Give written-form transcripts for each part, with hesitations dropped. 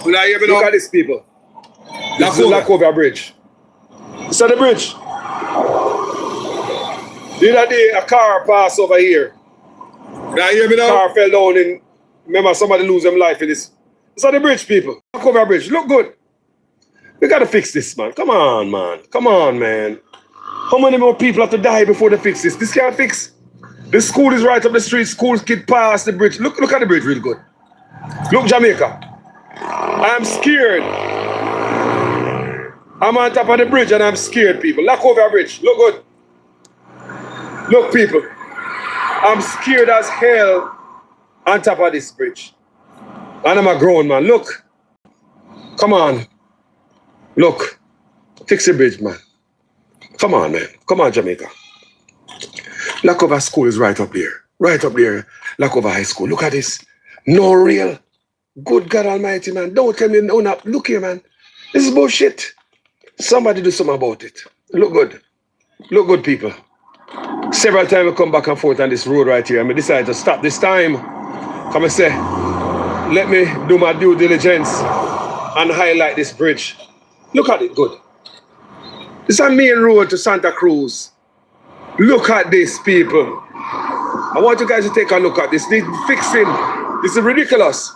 Look at this, people. This is Lackover Bridge. This is the bridge. The other day, a car passed over here. Now you hear me now? Car fell down in. Remember, somebody lose them life in this. This is the bridge, people. Lackover Bridge. Look good. We gotta fix this, man. Come on, man. Come on, man. How many more people have to die before they fix this? This can't fix. The school is right up the street. School kid past the bridge. Look at the bridge real good. Look, Jamaica. I am scared. I'm on top of the bridge and I'm scared, people. Lackover Bridge. Look good. Look, people. I'm scared as hell on top of this bridge. And I'm a grown man. Look. Come on. Look. Fix the bridge, man. Come on, man. Come on, Jamaica. Lackover School is right up there. Right up there. Lackover High School. Look at this. No real. Good God Almighty, man. Don't tell me no. Look here, man. This is bullshit. Somebody do something about it. Look good. Look good, people. Several times I come back and forth on this road right here. I decided to stop this time. Come and say, let me do my due diligence and highlight this bridge. Look at it good. This is a main road to Santa Cruz. Look at this, people. I want you guys to take a look at this. They're fixing. This is ridiculous.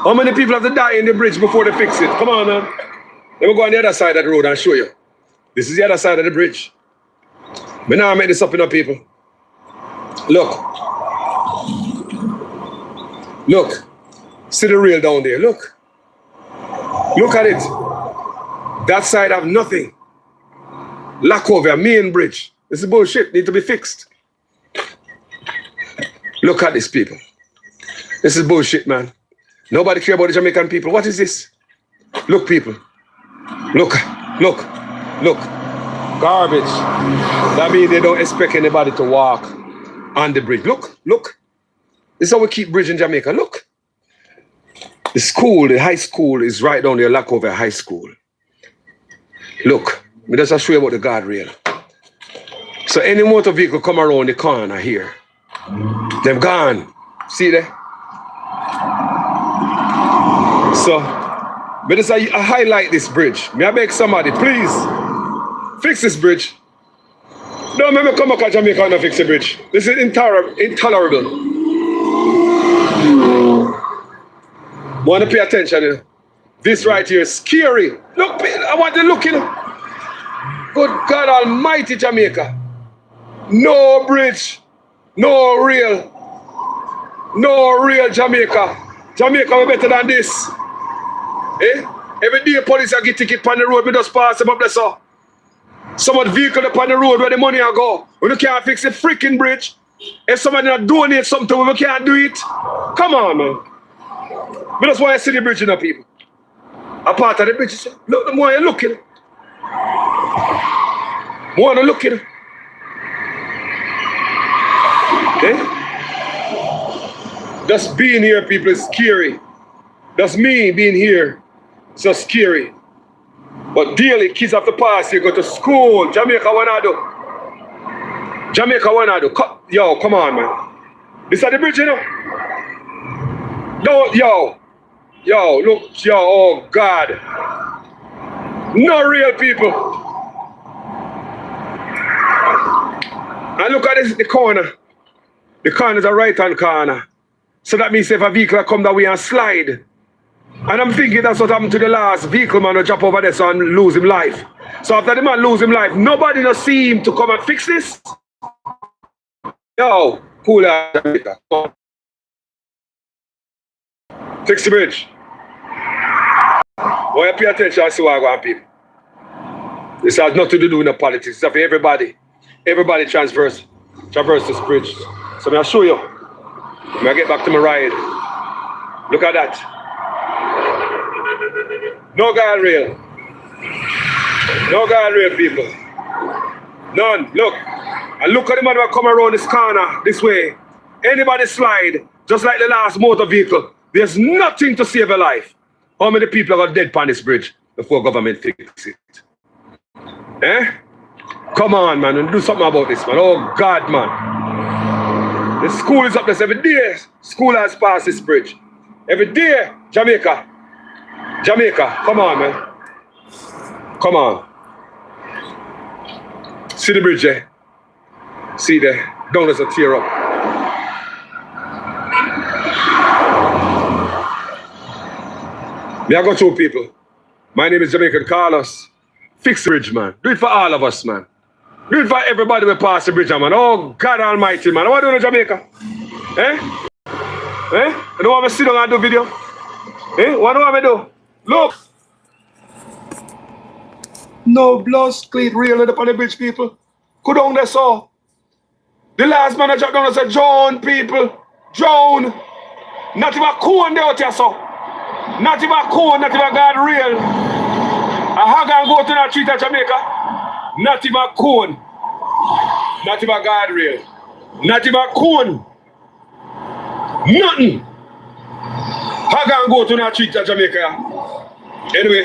How many people have to die in the bridge before they fix it? Come on, man. Let me go on the other side of the road and show you. This is the other side of the bridge. But now I make this up, people. Look. Look. See the rail down there. Look. Look at it. That side have nothing. Lackover, main bridge. This is bullshit. Need to be fixed. Look at this, people. This is bullshit, man. Nobody care about the Jamaican people. What is this? Look, people. Look. Look. Look. Garbage. That means they don't expect anybody to walk on the bridge. Look. Look. This is how we keep bridge in Jamaica. Look. The school, the high school is right down there, Lackover High School. Look. Me just show you about the guardrail. So any motor vehicle come around the corner here. They've gone. See there? So, but just I highlight this bridge. May I beg somebody, please, fix this bridge. Don't make me come back to Jamaica and fix the bridge. This is intolerable. Want to pay attention. This right here is scary. Look, I want to look in. Good God Almighty, Jamaica. No bridge. No real. No real Jamaica. Jamaica we better than this. Eh? Every day police are get ticket on the road, we just pass them up there, so. Someone vehicle up on the road where the money are go. We can't fix the freaking bridge. If somebody not donate something to we can't do it. Come on, man. We just want to see the bridge, people. A part of the bridge, look, the more you're looking. More you're looking. Eh? Just being here, people, is scary. Just me being here, it's so scary. But daily, kids have to pass here, go to school. Jamaica, what I do? Jamaica, what I do? Yo, come on, man. This is the bridge, you know? No, yo, look, yo, oh God. No real people. And look at this, the corner. The corner is a right-hand corner. So that means if a vehicle come that way and slide. And I'm thinking that's what happened to the last vehicle man who drop over there so and lose him life. So after the man lose him life, nobody not see him to come and fix this. Yo, cool out. Fix the bridge. Why you pay attention to Wagwan people? This has nothing to do with the politics. It's for everybody. Everybody traverse this bridge. So I'll show you. When I get back to my ride. Look at that. No guardrail. No guardrail, people. None. Look. And look at the man who come around this corner, this way. Anybody slide, just like the last motor vehicle. There's nothing to save a life. How many people got dead on this bridge before government fix it? Eh? Come on, man, and do something about this, man. Oh, God, man. The school is up there every day. School has passed this bridge. Every day, Jamaica. Jamaica, come on, man. Come on. See the bridge there? See there? Don't let it tear up. Me I go through people. My name is Jamaican Carlos. Fix the bridge, man. Do it for all of us, man. Do it for everybody we pass the bridge, man. Oh, God almighty, man. What do you do in Jamaica? Eh? Eh? You don't want me to sit down and do video? Eh? What do you want me to do? Look! No blood split real up on the bridge, people. Go down there, so. The last man I dropped down, I said, Joan, people. Joan. Not even a cone there out here, so. Not even a cone, not even God real. I hug and go to that street of Jamaica. Not even a cone. Not even God real. Not even a cone. Nothing. Hug and go to that street of Jamaica. Anyway,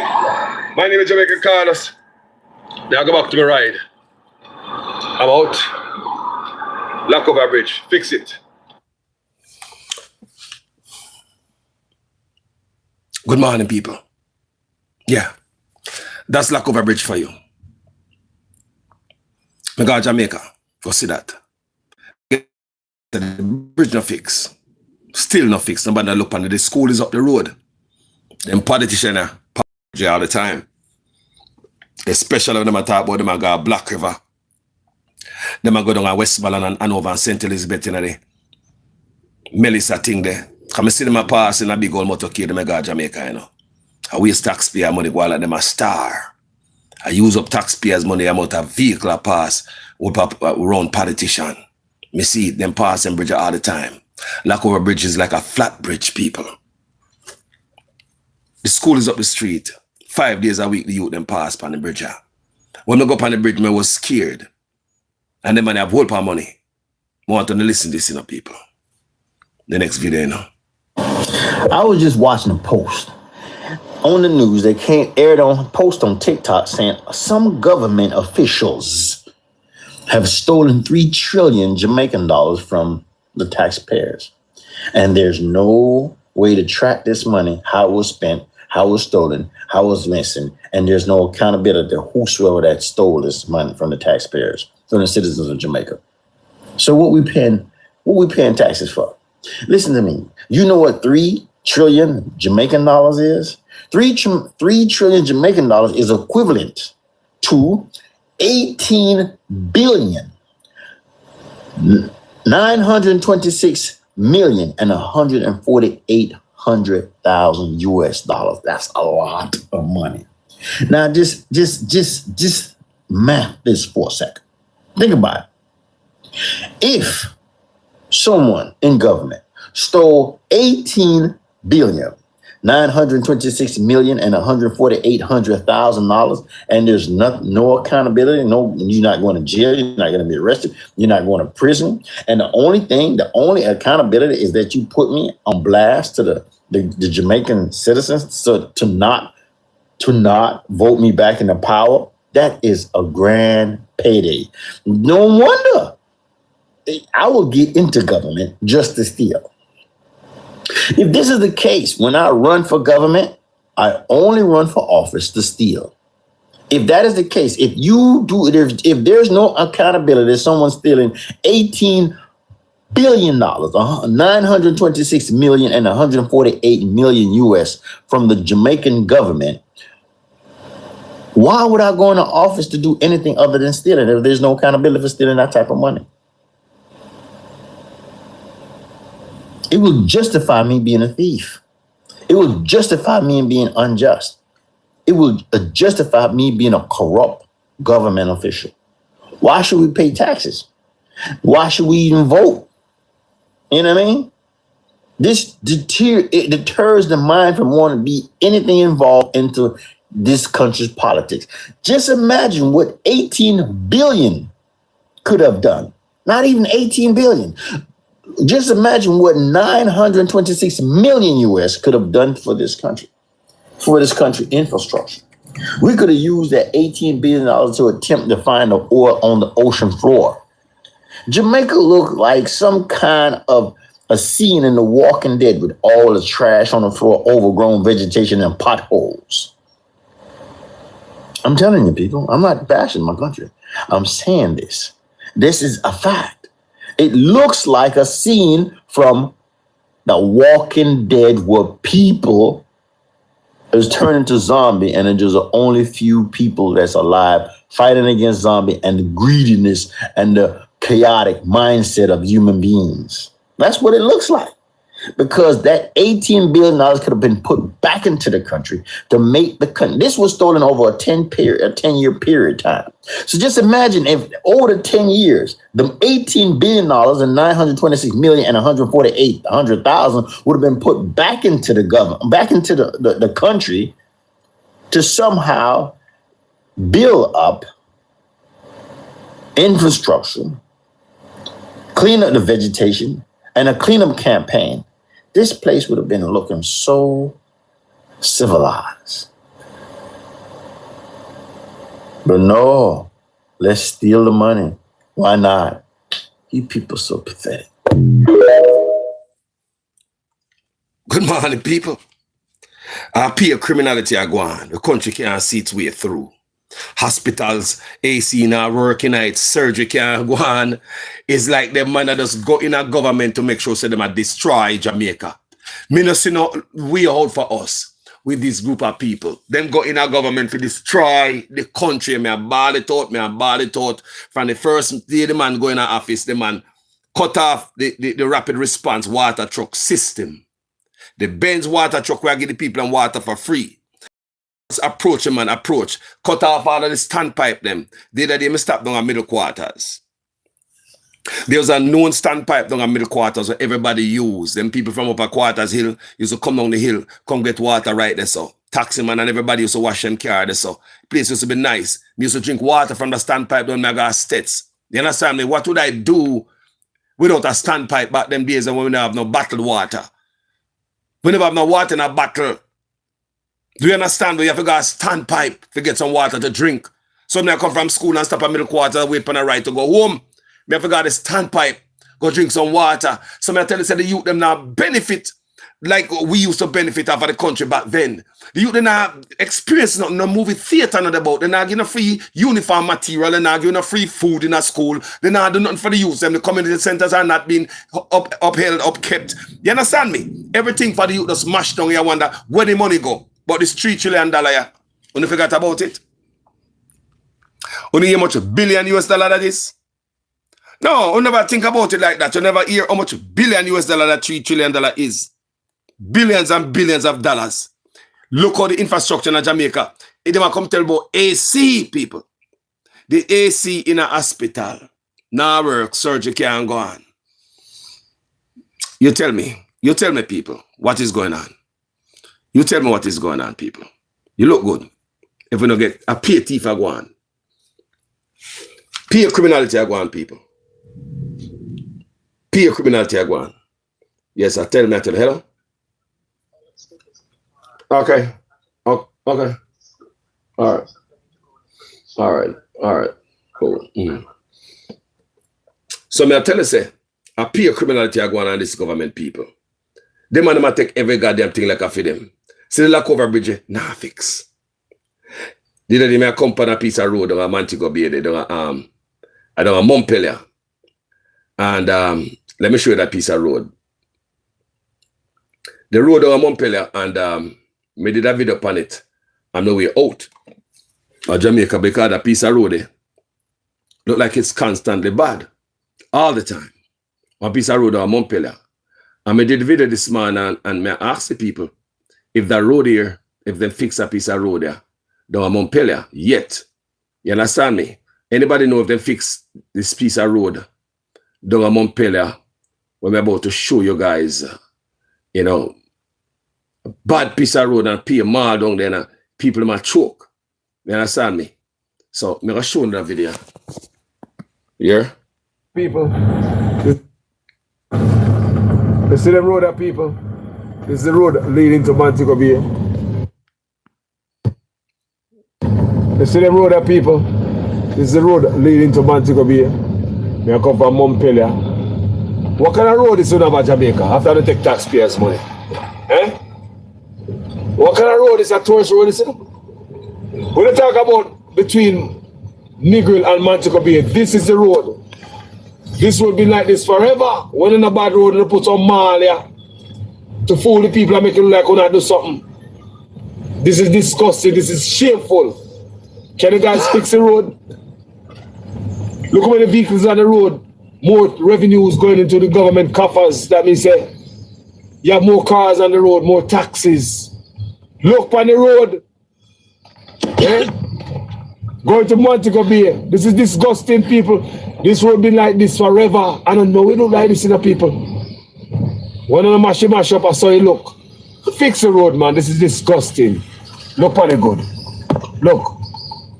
my name is Jamaican Carlos. Now I go back to my ride. I'm out. Lock over bridge. Fix it. Good morning, people. Yeah. That's lock over bridge for you. I go to Jamaica. Go see that. The bridge not fix. Still not fix. Nobody look under the school is up the road. Them politicians all the time. Especially when they talk about them go Black River. Them go down to Westmoreland and Hanover and St. Elizabeth in the Melissa thing there. Come see them pass in a big old motorcade, them go to Jamaica, you know. I waste taxpayer money while them a star. I use up taxpayers' money amount of vehicle I pass with around politician. Me see them pass and bridge all the time. Lock over bridge is like a flat bridge, people. The school is up the street. 5 days a week, the youth them pass on the bridge. When I go up on the bridge, I was scared. And then I have whole part money. I want to listen to this, you know, people. The next video, you know. I was just watching a post on the news. They can't air it on post on TikTok saying some government officials have stolen 3 trillion Jamaican dollars from the taxpayers. And there's no way to track this money, how it was spent, how it was stolen, how it was missing, and there's no accountability to whosoever that stole this money from the taxpayers, from the citizens of Jamaica. So what we paying taxes for? Listen to me. You know what 3 trillion Jamaican dollars is? 3 trillion Jamaican dollars is equivalent to 18 billion 926 million and 148,000 US dollars. That's a lot of money. Now just math this for a second. Think about it. If someone in government stole 18 billion 926 million and 148,000 dollars, and there's no accountability, you're not going to jail, you're not going to be arrested, you're not going to prison, and the only accountability is that you put me on blast to the Jamaican citizens to not vote me back into power. That is a grand payday. No wonder I will get into government just to steal. If this is the case, when I run for government, I only run for office to steal. If that is the case, if there's no accountability, someone's stealing $18 billion, 926 million and 148 million US from the Jamaican government, why would I go into office to do anything other than stealing if there's no accountability for stealing that type of money? It will justify me being a thief. It will justify me being unjust. It will justify me being a corrupt government official. Why should we pay taxes? Why should we even vote? You know what I mean? This deters the mind from wanting to be anything involved into this country's politics. Just imagine what 18 billion could have done. Not even 18 billion. Just imagine what 926 million US could have done for this country infrastructure. We could have used that $18 billion to attempt to find the oil on the ocean floor. Jamaica looked like some kind of a scene in The Walking Dead with all the trash on the floor, overgrown vegetation, and potholes. I'm telling you, people, I'm not bashing my country. I'm saying this. This is a fact. It looks like a scene from The Walking Dead where people is turning to zombie and there's only few people that's alive fighting against zombie and the greediness and the chaotic mindset of human beings. That's what it looks like. Because that $18 billion could have been put back into the country to make the country. This was stolen over a 10-year period time. So just imagine if over the 10 years, the $18 billion and 926 million and 148,000 would have been put back into the government, back into the country to somehow build up infrastructure, clean up the vegetation, and a cleanup campaign. This place would have been looking so civilized. But no, let's steal the money. Why not? You people so pathetic. Good morning, people. Our peer criminality are gone. The country can't see its way through. Hospitals, AC not working night, surgery can't go on. It's like them man that just go in a government to make sure so them a destroy Jamaica. Me no see no way out for us with this group of people. Them go in a government to destroy the country. Me a ball it out. From the first day the man go in the office, the man cut off the rapid response water truck system. The Benz water truck where I give the people and water for free. Approach, cut off all of the standpipe them. The other day, me stop down at middle quarters. There was a known standpipe down at middle quarters where everybody used. Them people from upper quarters hill used to come down the hill, come get water right there, so. Taxi man and everybody used to wash them car there, so. Place used to be nice. Me used to drink water from the standpipe down my gas states. You understand me? What would I do without a standpipe back them days when we never have no bottled water? We never have no water in a bottle. Do you understand? We have to go a standpipe to get some water to drink. So when I come from school and stop at middle quarter, wait for the right to go home. We have to go a standpipe, go drink some water. So I tell you, say the youth them now benefit like we used to benefit out of the country back then. The youth they now experience no movie theater not about. They're not getting a free uniform material. They're not getting a free food in a school. They're not doing nothing for the youth. Them the community centers are not being upheld, upkept. You understand me? Everything for the youth just smashed down. You wonder where the money go. But this $3 trillion, you forgot about it? You hear how much billion US dollar that is? No, you never think about it like that. You never hear how much billion US dollar that $3 trillion is. Billions and billions of dollars. Look how the infrastructure in Jamaica. It never come tell about AC people. The AC in a hospital. Now work, surgery can't go on. You tell me, people, what is going on? You tell me what is going on, people. You look good. If we don't get a pay thief I go on. Pay criminality I go on, people. Pay criminality I go on. Yes, I tell you, hello? Okay. Oh, okay. All right. Cool. So me I tell you, say, I pay criminality I go on this government, people. Them man take every goddamn thing like a for them. See the lack over bridge, nah fix. The other day I come on a piece of road on a Montego Bay, I don't a Montpellier. And let me show you that piece of road. The road on Montpellier, and me did a video upon it. I'm no way out of Jamaica because that piece of road there look like it's constantly bad. All the time. One piece of road on Montpellier. And I did video this morning and I asked the people if that road here, if they fix a piece of road there, down Montpellier, yet. You understand me? Anybody know if they fix this piece of road down Montpellier when we're about to show you guys, you know, a bad piece of road and pay a mile down there and people might choke. You understand me? So I'm going to show you that video. Yeah? People. You see the road, people? This is the road leading to Montego Bay. You see the road, people? This is the road leading to Montego Bay. I come from Montpellier. What kind of road is in over Jamaica after they take taxpayers' money? Eh? What kind of road is a tourist road? Is it? When they talk about between Negril and Montego Bay, this is the road. This would be like this forever. When in a bad road, they put some mall here to fool the people and make it look like we're not do something. This is disgusting. This is shameful. Can you guys fix the road? Look how many vehicles on the road. More revenues going into the government coffers. That means you have more cars on the road, more taxes. Look on the road. Yeah? Going to Montego Bay. This is disgusting, people. This road been like this forever. I don't know. We don't like this in the people. When I mash up, I saw you look. Fix the road, man. This is disgusting. Look on the good. Look.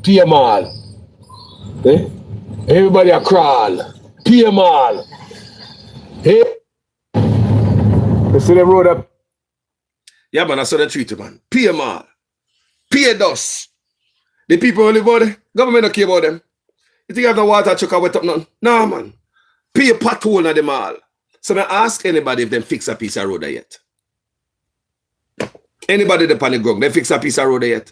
PMR. Eh? Everybody a crawl. PMR. Hey. You see the road up? Yeah, man, I saw the treaty, man. PMR. Pay dust. The people who live out there, government don't care about them. You think you have the water chuck away up nothing? No, man. Pay a pothole in them all. So I ask anybody if they fix a piece of road there yet. Anybody that on the ground, they fix a piece of road there yet.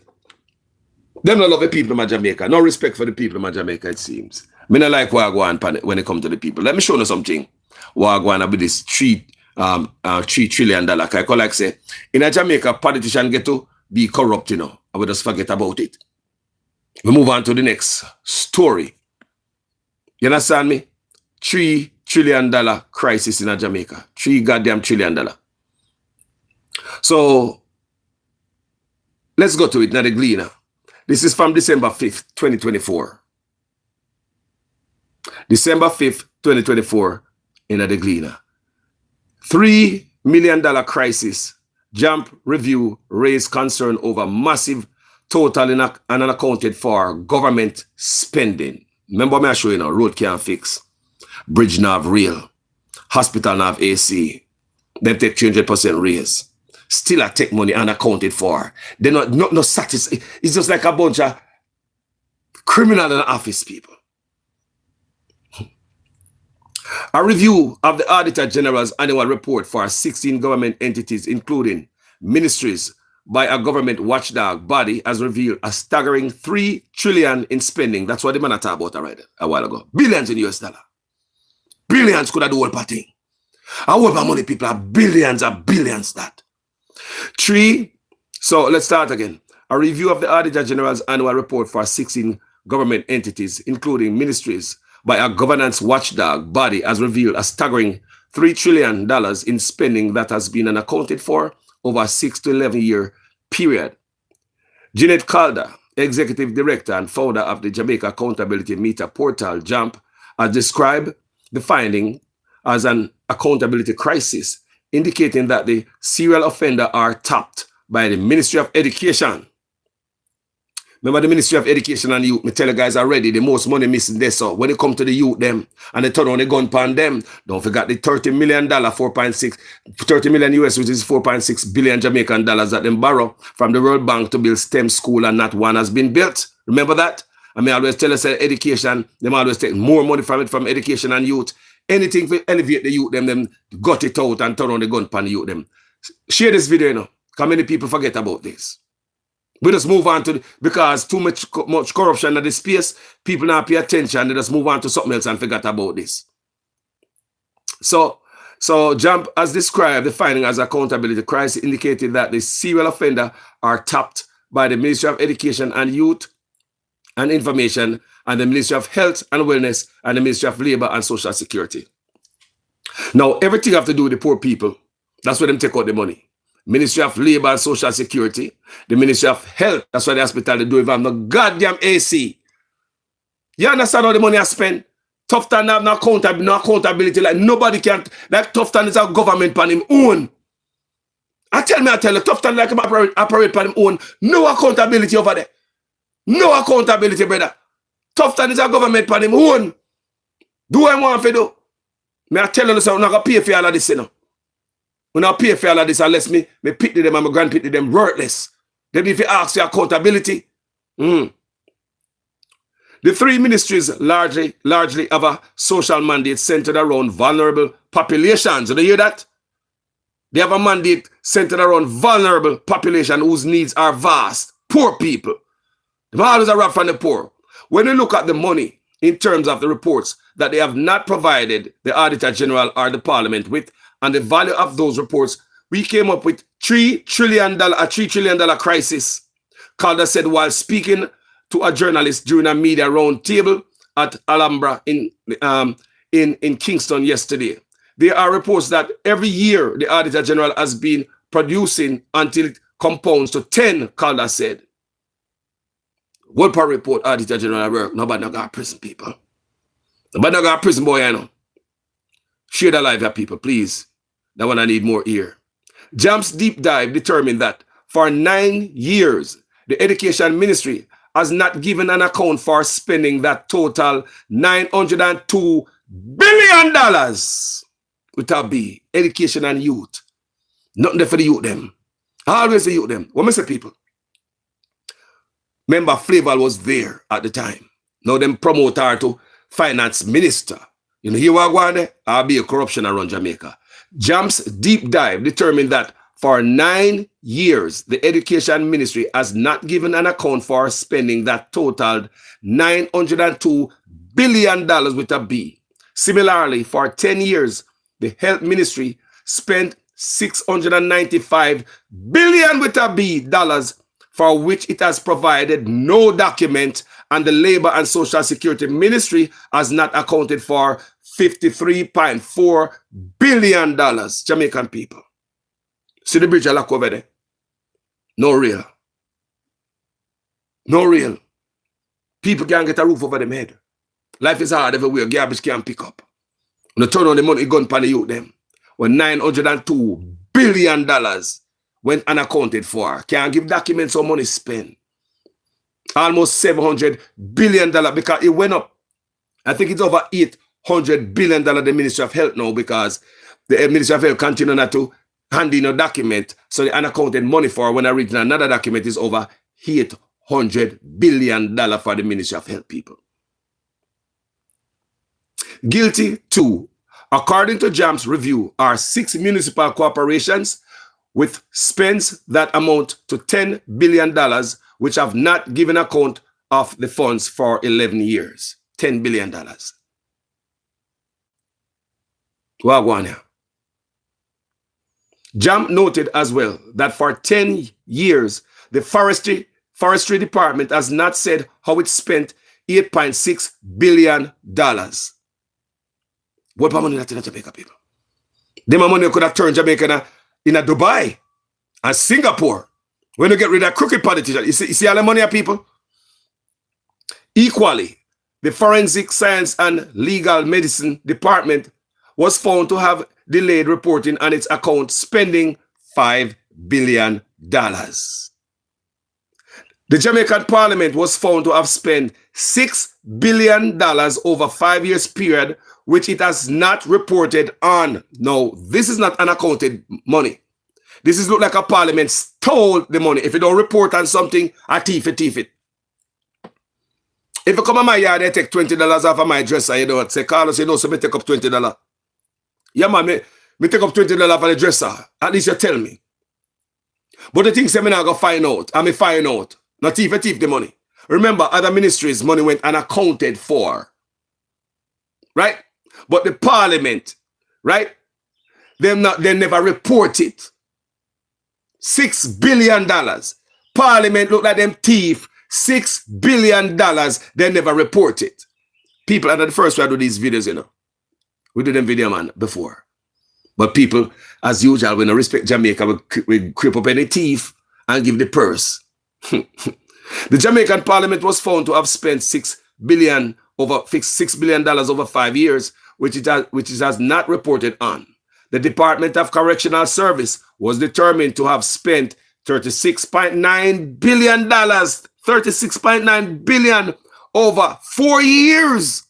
Them don't love the people of Jamaica. No respect for the people of Jamaica, it seems. Me not like Wagwan when it comes to the people. Let me show you something. Wagwan with this $3 trillion. I call like say, in a Jamaica, politician get to be corrupt, you know. I will just forget about it. We move on to the next story. You understand me? $3 trillion crisis in a Jamaica. $3 goddamn trillion. So, let's go to it now, the Gleaner. This is from December 5th, 2024. December 5th, 2024, in the Gleaner. $3 million crisis. Jump review raised concern over massive total and unaccounted for government spending. Remember me I show you now, road can't fix. Bridge nav real. Hospital nav AC. Them take 300% raise. Still I take money unaccounted for. They're not satisfied. It's just like a bunch of criminal and office people. A review of the Auditor General's annual report for 16 government entities, including ministries, by a government watchdog body has revealed a staggering $3 trillion in spending. That's what the man talked about already a while ago. Billions in US dollar. Billions could have do all party. I whole my money people are billions that. So let's start again. A review of the Auditor General's annual report for 16 government entities, including ministries, by a governance watchdog body has revealed a staggering $3 trillion in spending that has been unaccounted for over a 6 to 11 year period. Jeanette Calder, Executive Director and founder of the Jamaica Accountability Meter portal, JAMP, has described the finding as an accountability crisis, indicating that the serial offenders are tapped by the Ministry of Education. Remember the Ministry of Education and Youth, me tell you guys already, the most money missing there. So when it come to the youth them, and they turn on the gun upon them, don't forget the $30 million, 30 million US, which is 4.6 billion Jamaican dollars that them borrow from the World Bank to build STEM school, and not one has been built. Remember that? I mean, I always tell us that education, them always take more money from it, from education and youth. Anything to elevate the youth, them got it out and turn on the gun upon the youth them. Share this video, you know, because many people forget about this. We just move on to, because too much corruption in this space, people now pay attention, they just move on to something else and forget about this. So JAMP has described the finding as accountability crisis, indicated that the serial offender are tapped by the Ministry of Education and Youth and Information, and the Ministry of Health and Wellness, and the Ministry of Labor and Social Security. Now, everything have to do with the poor people. That's where them take out the money. Ministry of Labor and Social Security, the Ministry of Health, that's why the hospital they do if I have no goddamn AC. You understand how the money I spend? Tufton have no accountability, like nobody can, like Tufton is a government on him own. I tell you, Tufton like him operate on him own. No accountability over there. No accountability, brother. Tufton is a government on him own. Do what I want to do. Me I tell you, I'm not going to pay for all of this, you know. When I pay for all of this, unless me pick them and my grandpick them worthless. Then if you ask for accountability, The three ministries largely have a social mandate centered around vulnerable populations. Did you hear that? They have a mandate centered around vulnerable population whose needs are vast. Poor people. The always a rap from the poor. When you look at the money in terms of the reports that they have not provided the Auditor General or the Parliament with, and the value of those reports, we came up with $3 trillion crisis. Calder said while speaking to a journalist during a media roundtable at Alhambra in Kingston yesterday. There are reports that every year the Auditor General has been producing until it compounds to 10, Calder said. What per report Auditor General work? Nobody no got prison, people. Nobody no got prison, boy, I know. Share the live, people, please. That one I need more ear. Jam's deep dive determined that for 9 years, the Education Ministry has not given an account for spending that total $902 billion with a B, education and youth. Nothing there for the youth them. Always the youth them. What me say, people? Remember, Flavor was there at the time. Now them promote her to finance minister. You know, here we go there, I'll be a corruption around Jamaica. Jam's deep dive determined that for 9 years, the Education Ministry has not given an account for spending that totaled $902 billion with a B. Similarly, for 10 years, the Health Ministry spent $695 billion with a B dollars, for which it has provided no document, and the Labor and Social Security Ministry has not accounted for $53.4 billion. Jamaican people. See the bridge I look over there? No real. No real. People can't get a roof over them head. Life is hard everywhere. Garbage can't pick up. When you turn on the money, gun pan the youth them. When $902 billion went unaccounted for. Can't give documents or money spent. Almost $700 billion because it went up. I think it's over $800 billion the Ministry of Health now, because the Ministry of Health continue not to hand in a document, so the unaccounted money for when I read another document is over $800 billion for the Ministry of Health, people. Guilty too. According to JAM's review, are 6 municipal corporations with spends that amount to $10 billion, which have not given account of the funds for 11 years. $10 billion. Wagwan here. JAM noted as well that for 10 years, the Forestry Department has not said how it spent $8.6 billion. What money that in Jamaica, people? Them money could have turned Jamaica in a Dubai and Singapore when you get rid of crooked politicians. You see all the money, people? Equally, the Forensic Science and Legal Medicine Department was found to have delayed reporting on its account, spending $5 billion. The Jamaican Parliament was found to have spent $6 billion over 5 years period, which it has not reported on. No, this is not unaccounted money. This is look like a parliament stole the money. If you don't report on something, I thief it. If you come to my yard, they take $20 off of my dresser, you don't say, Carlos, you know, so me take up $20. Yeah, man, me take up $20 for the dresser. At least you tell me. But the thing say me not go find out. I may find out. Not thief the money. Remember, other ministries, money went unaccounted for. Right? But the parliament, right? They never report it. $6 billion. Parliament look like them thief. $6 billion. They never report it. People are the first to do these videos, you know. We do them video, man, before. But people, as usual, when I respect Jamaica, we creep up any thief and give the purse. The Jamaican Parliament was found to have spent $6 billion over 5 years, which it has not reported on. The Department of Correctional Service was determined to have spent $36.9 billion, $36.9 billion over 4 years.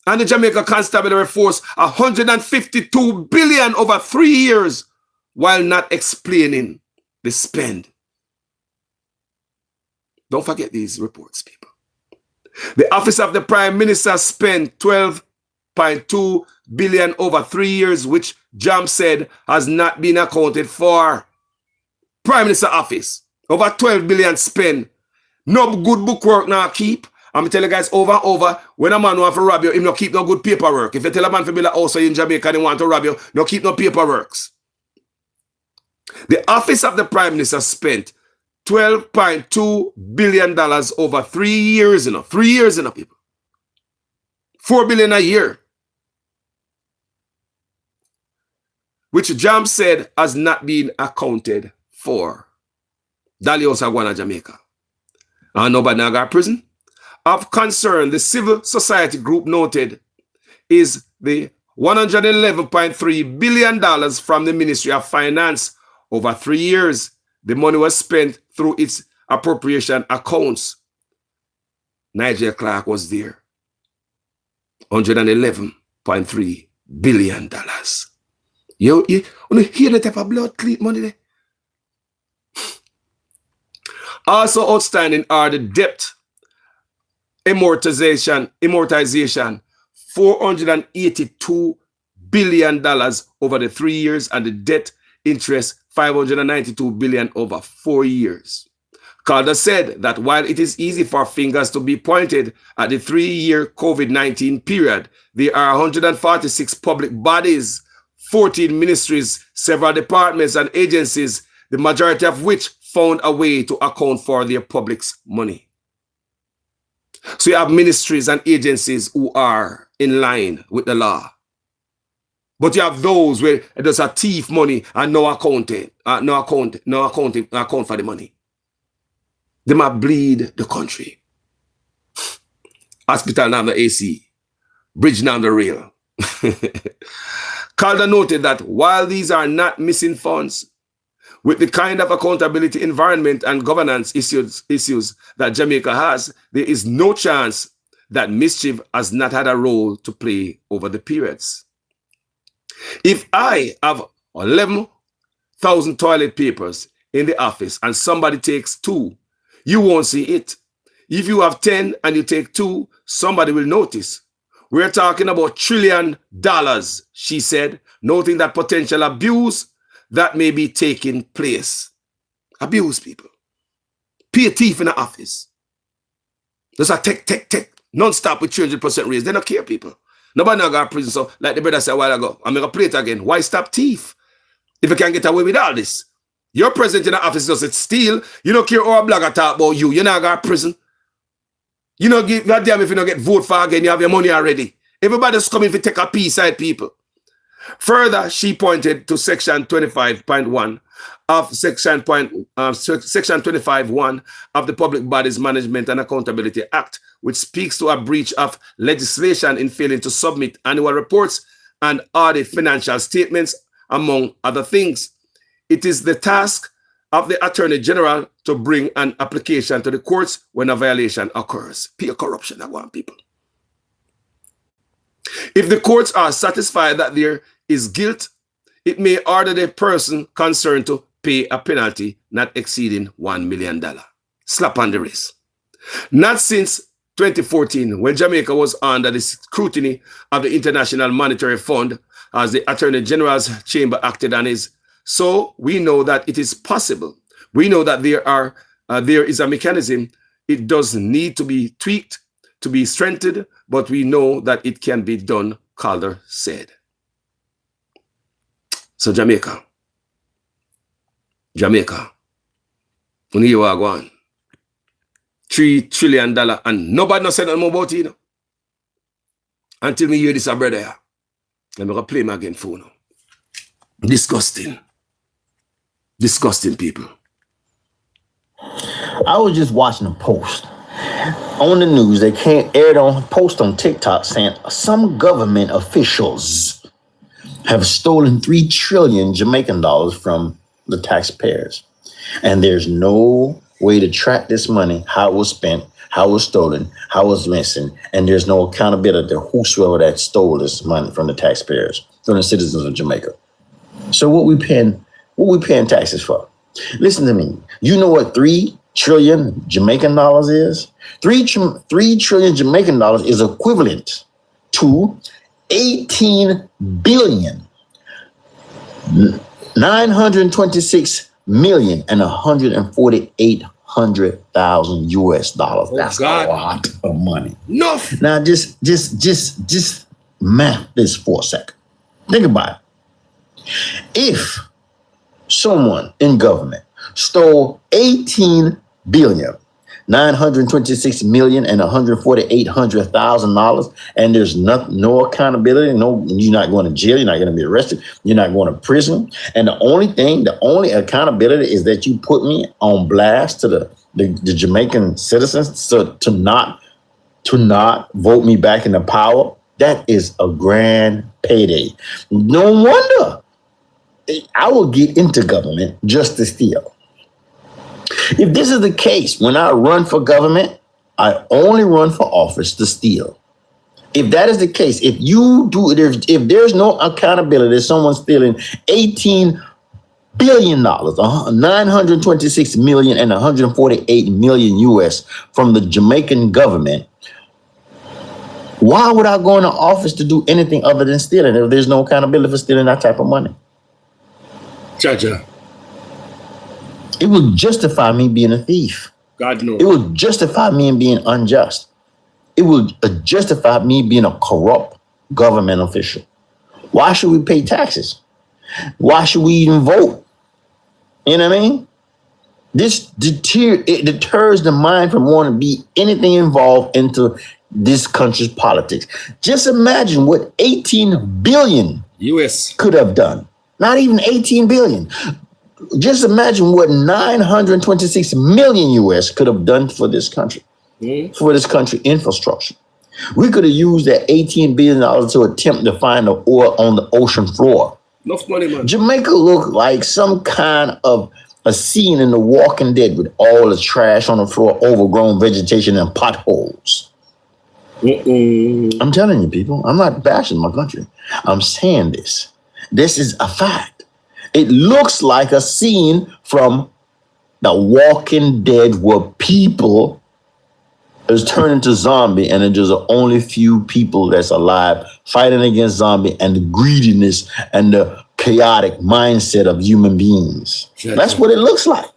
And the Jamaica Constabulary Force, $152 billion over 3 years, while not explaining the spend. Don't forget these reports, people. The office of the Prime Minister spent 12.2 billion over 3 years, which Jam said has not been accounted for. Prime Minister office, over 12 billion spent. No good bookwork now keep. I'm tell you guys over and over, when a man want to rob you, him no keep no good paperwork. If you tell a man to build a house in Jamaica and he want to rob you, no keep no paperworks. The office of the Prime Minister spent $12.2 billion over 3 years, 3 years, people. 4 billion a year. Which Jam said has not been accounted for. Dalios Agwana, Jamaica. And nobody now got prison. Of concern, the civil society group noted is the $111.3 billion from the Ministry of Finance over 3 years. The money was spent through its appropriation accounts. Nigel Clark was there. $111.3 billion. You hear the type of blood clean money there? Also outstanding are the debt amortization, $482 billion over the 3 years, and the debt interest, $592 billion over 4 years. Calder said that while it is easy for fingers to be pointed at the 3-year COVID-19 period, there are 146 public bodies, 14 ministries, several departments and agencies, the majority of which found a way to account for their public's money. So you have ministries and agencies who are in line with the law. But you have those where there's a thief money and no accounting, no account for the money. They might bleed the country. Hospital now the AC, bridge now the rail. Calder noted that while these are not missing funds, with the kind of accountability environment and governance issues that Jamaica has, there is no chance that mischief has not had a role to play over the periods. If I have 11,000 toilet papers in the office and somebody takes 2, you won't see it. If you have 10 and you take 2, somebody will notice. We're talking about $1 trillion, she said, noting that potential abuse that may be taking place. Abuse people. Pay a thief in the office. There's a tech, non-stop with 300% raise. They don't care, people. Nobody now got prison. So, like the brother said a while ago, I'm going to play it again. Why stop thief? If you can get away with all this. Your president in the office doesn't steal. You don't care how a blogger talk about you. You're not got prison. You know, goddamn if you don't get vote for again, you have your money already. Everybody's coming to take a piece side, people. Further, she pointed to Section 25.1 of Section 25.1 of the Public Bodies Management and Accountability Act, which speaks to a breach of legislation in failing to submit annual reports and audit financial statements, among other things. It is the task of the Attorney General to bring an application to the courts when a violation occurs. Pure corruption, I want people. If the courts are satisfied that there is guilt, it may order the person concerned to pay a penalty not exceeding $1 million. Slap on the wrist. Not since 2014, when Jamaica was under the scrutiny of the International Monetary Fund, as the Attorney General's chamber acted on his. So we know that it is possible. We know that there is a mechanism. It does need to be tweaked, to be strengthened, but we know that it can be done, Calder said. So Jamaica, when you are going, $3 trillion, and nobody no said nothing about it, you know? Until me hear this, brother here. I'm going to play my again for now. Disgusting. Disgusting people. I was just watching a post on the news. They can't air it on post on TikTok saying some government officials have stolen 3 trillion Jamaican dollars from the taxpayers. And there's no way to track this money, how it was spent, how it was stolen, how it was missing, and there's no accountability to whosoever that stole this money from the taxpayers, from the citizens of Jamaica. So what we paying taxes for? Listen to me. You know what 3 trillion Jamaican dollars is? 3 trillion Jamaican dollars is equivalent to 18 billion 926 million and 148,000 US dollars. That's a lot of money. No. Now just math this for a second. Think about it. If someone in government stole 18 billion 926 million and 148,000 dollars, and there's no accountability, no, you're not going to jail, you're not going to be arrested, you're not going to prison, and the only accountability is that you put me on blast to the Jamaican citizens to not vote me back into power. That is a grand payday. No wonder I will get into government just to steal. If this is the case, when I run for government, I only run for office to steal. If that is the case, if there's no accountability, someone's stealing $18 billion, 926 million and 148 million US from the Jamaican government, why would I go into office to do anything other than stealing if there's no accountability for stealing that type of money? Chacha. It would justify me being a thief. God knows. It would justify me being unjust. It would justify me being a corrupt government official. Why should we pay taxes? Why should we even vote? You know what I mean? It deters the mind from wanting to be anything involved into this country's politics. Just imagine what 18 billion US could have done. Not even 18 billion. Just imagine what 926 million US could have done for this country, for this country infrastructure. We could have used that $18 billion to attempt to find the oil on the ocean floor. Enough money, man. Jamaica looked like some kind of a scene in The Walking Dead with all the trash on the floor, overgrown vegetation, and potholes. I'm telling you, people, I'm not bashing my country. I'm saying this. This is a fact. It looks like a scene from The Walking Dead where people is turned into zombie and then there's only few people that's alive fighting against zombie and the greediness and the chaotic mindset of human beings. That's what it looks like.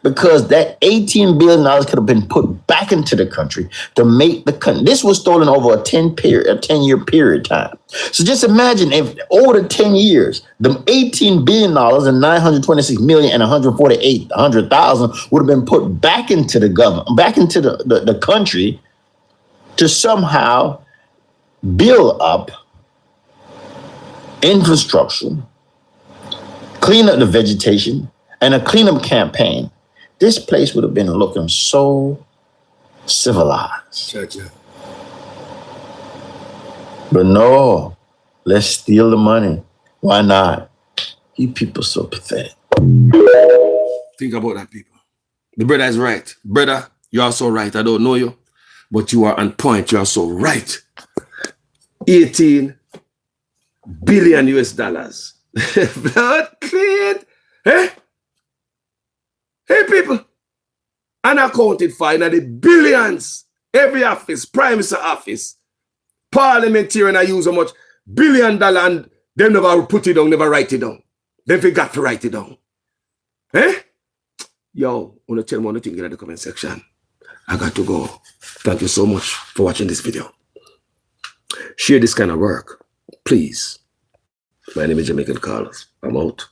Because that $18 billion could have been put back into the country to make the country. This was stolen over a 10-year period time. So just imagine if over the 10 years, the $18 billion and 926 million and 148,000 would have been put back into the government, back into the country to somehow build up infrastructure, clean up the vegetation, and a cleanup campaign. This place would have been looking so civilized. Chacha. But no, let's steal the money. Why not? You people so pathetic. Think about that, people. The brother is right. Brother, you are so right. I don't know you, but you are on point. You are so right. 18 billion US dollars. Blood clean. Eh? Hey, people, unaccounted for in the billions. Every office, prime minister office, parliamentarian, I use how much $1 billion and they never put it down, never write it down. They forgot to write it down. Eh? Yo, I want to tell me one thing in the comment section. I got to go. Thank you so much for watching this video. Share this kind of work, please. My name is Jamaican Carlos. I'm out.